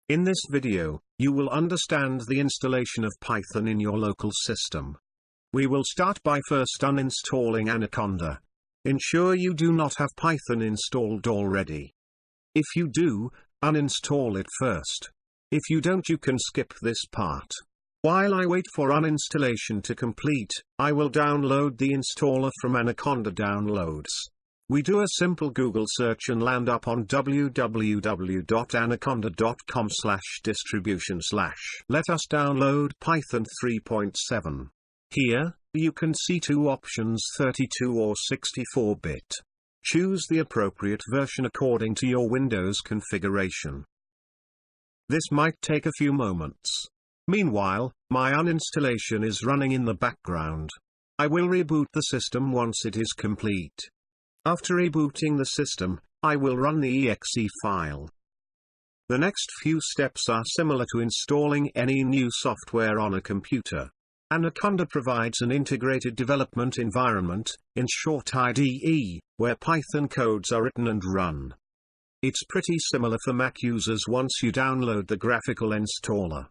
In this video, you will understand the installation of Python in your local system. We will start by first uninstalling Anaconda. Ensure you do not have Python installed already. If you do, uninstall it first. If you don't, you can skip this part. While I wait for uninstallation to complete, I will download the installer from Anaconda Downloads. We do a simple Google search and land up on www.anaconda.com/distribution/. Let us download Python 3.7. Here, you can see two options, 32 or 64-bit. Choose the appropriate version according to your Windows configuration. This might take a few moments. Meanwhile, my uninstallation is running in the background. I will reboot the system once it is complete. After rebooting the system, I will run the exe file. The next few steps are similar to installing any new software on a computer. Anaconda provides an integrated development environment, in short IDE, where Python codes are written and run. It's pretty similar for Mac users once you download the graphical installer.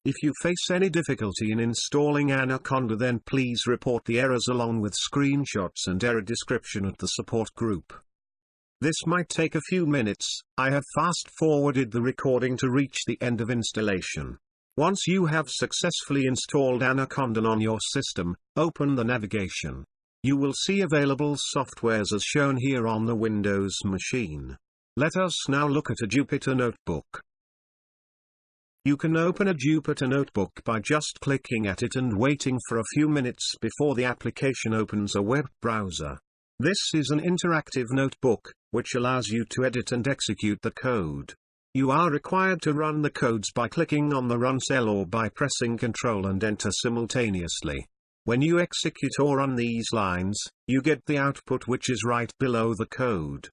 If you face any difficulty in installing Anaconda, then please report the errors along with screenshots and error description at the support group. This might take a few minutes. I have fast-forwarded the recording to reach the end of installation. Once you have successfully installed Anaconda on your system, open the navigation. You will see available softwares as shown here on the Windows machine. Let us now look at a Jupyter Notebook. You can open a Jupyter Notebook by just clicking at it and waiting for a few minutes before the application opens a web browser. This is an interactive notebook, which allows you to edit and execute the code. You are required to run the codes by clicking on the run cell or by pressing Ctrl and Enter simultaneously. When you execute or run these lines, you get the output which is right below the code.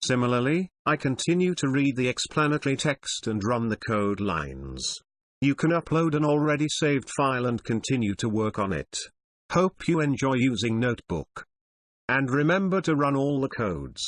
Similarly, I continue to read the explanatory text and run the code lines. You can upload an already saved file and continue to work on it. Hope you enjoy using Notebook. And remember to run all the codes.